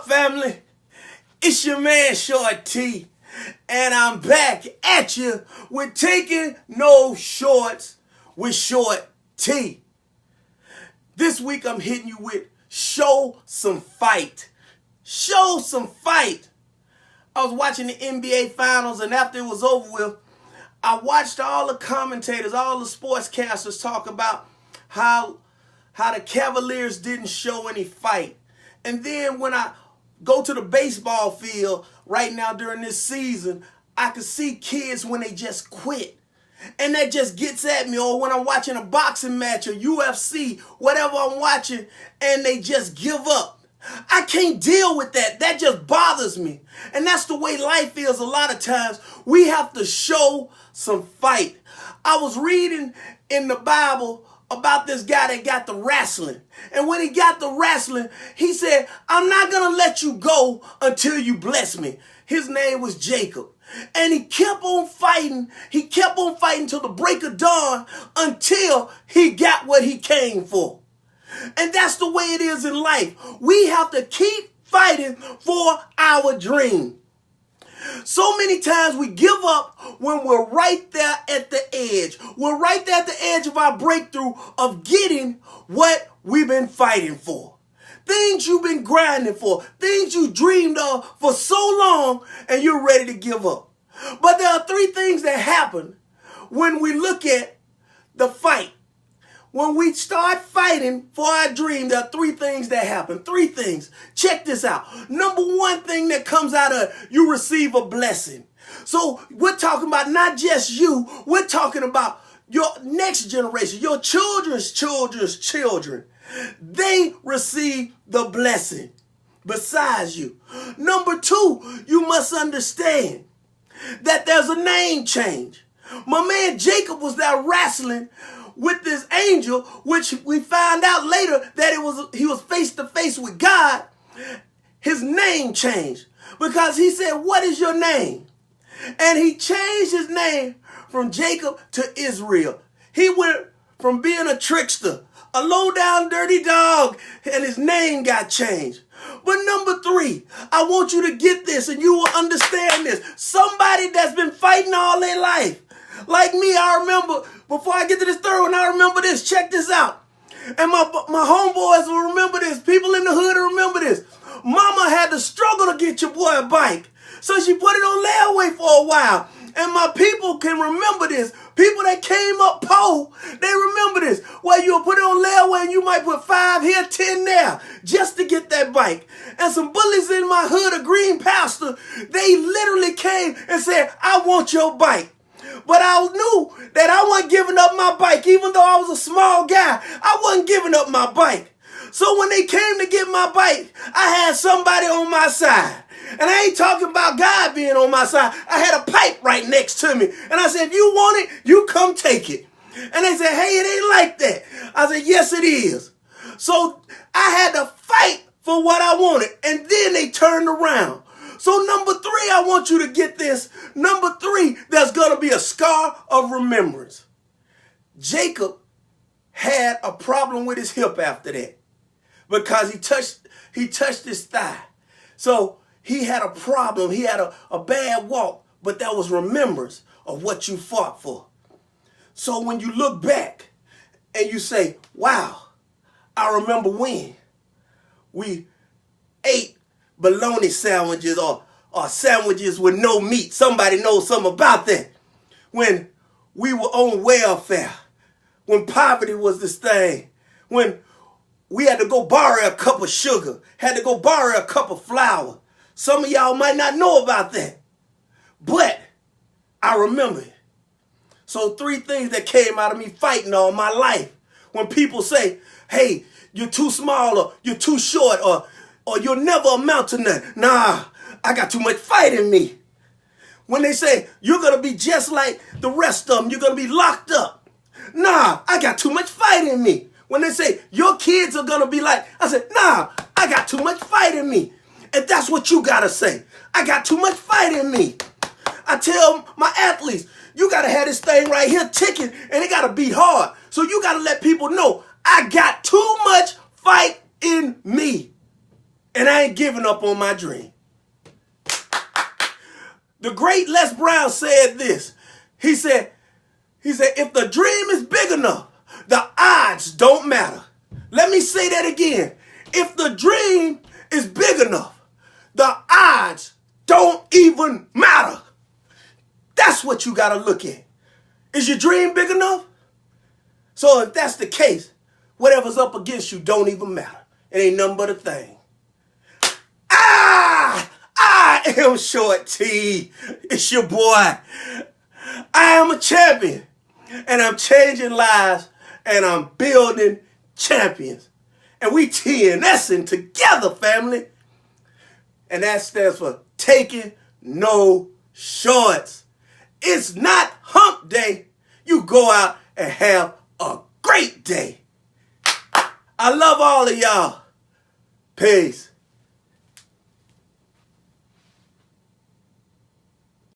up, family? It's your man, Short T, and I'm back at you with Taking No Shorts with Short T. This week, I'm hitting you with Show Some Fight. Show some fight. I was watching the NBA Finals, and after it was over with, I watched all the commentators, all the sportscasters talk about how the Cavaliers didn't show any fight. And then when I go to the baseball field right now during this season, I can see kids when they just quit. And that just gets at me. Or when I'm watching a boxing match or UFC, whatever I'm watching, and they just give up. I can't deal with that. That just bothers me. And that's the way life is a lot of times. We have to show some fight. I was reading in the Bible about this guy that got the wrestling. And when he got the wrestling, he said, I'm not going to let you go until you bless me. His name was Jacob. And he kept on fighting. He kept on fighting till the break of dawn until he got what he came for. And that's the way it is in life. We have to keep fighting for our dream. So many times we give up when we're right there at the edge. We're right there at the edge of our breakthrough of getting what we've been fighting for. Things you've been grinding for. Things you dreamed of for so long and you're ready to give up. But there are three things that happen when we look at the fight. When we start fighting for our dream, there are three things that happen. Three things. Check this out. Number one thing that comes out of it, you receive a blessing. So we're talking about not just you. We're talking about your next generation, your children's children's children. They receive the blessing besides you. Number two, you must understand that there's a name change. My man Jacob was there wrestling with this angel, which we found out later that he was face to face with God. His name changed because he said, what is your name? And he changed his name from Jacob to Israel. He went from being a trickster, a low down dirty dog, and his name got changed. But number three, I want you to get this and you will understand this. Somebody that's been fighting all their life. Like me, I remember, before I get to this third one, I remember this. Check this out. And my homeboys will remember this. People in the hood will remember this. Mama had to struggle to get your boy a bike. So she put it on layaway for a while. And my people can remember this. People that came up poor, they remember this. Well, you'll put it on layaway and you might put 5 here, 10 there, just to get that bike. And some bullies in my hood, a green pastor, they literally came and said, I want your bike. But I knew that I wasn't giving up my bike. Even though I was a small guy, I wasn't giving up my bike. So when they came to get my bike, I had somebody on my side. And I ain't talking about God being on my side. I had a pipe right next to me. And I said, if you want it, you come take it. And they said, hey, it ain't like that. I said, yes, it is. So I had to fight for what I wanted. And then they turned around. So number three, I want you to get this. Number three, there's going to be a scar of remembrance. Jacob had a problem with his hip after that because he touched his thigh. So he had a problem. He had a bad walk, but that was remembrance of what you fought for. So when you look back and you say, wow, I remember when we ate bologna sandwiches or sandwiches with no meat. Somebody knows something about that. When we were on welfare, when poverty was this thing, when we had to go borrow a cup of sugar, had to go borrow a cup of flour. Some of y'all might not know about that, but I remember it. So three things that came out of me fighting all my life. When people say, hey, you're too small or you're too short or you'll never amount to nothing. Nah, I got too much fight in me. When they say, you're going to be just like the rest of them, you're going to be locked up. Nah, I got too much fight in me. When they say, your kids are going to be like, I said, nah, I got too much fight in me. And that's what you got to say. I got too much fight in me. I tell my athletes, you got to have this thing right here ticking and it got to beat hard. So you got to let people know, I got too much fight in me. And I I ain't giving up on my dream. The great Les Brown said this. He said, if the dream is big enough, the odds don't matter. Let me say that again. If the dream is big enough, the odds don't even matter. That's what you got to look at. Is your dream big enough? So if that's the case, whatever's up against you don't even matter. It ain't nothing but a thing. I am Short T. It's your boy. I am a champion. And I'm changing lives. And I'm building champions. And we TNSing together, family. And that stands for taking no shorts. It's not hump day. You go out and have a great day. I love all of y'all. Peace.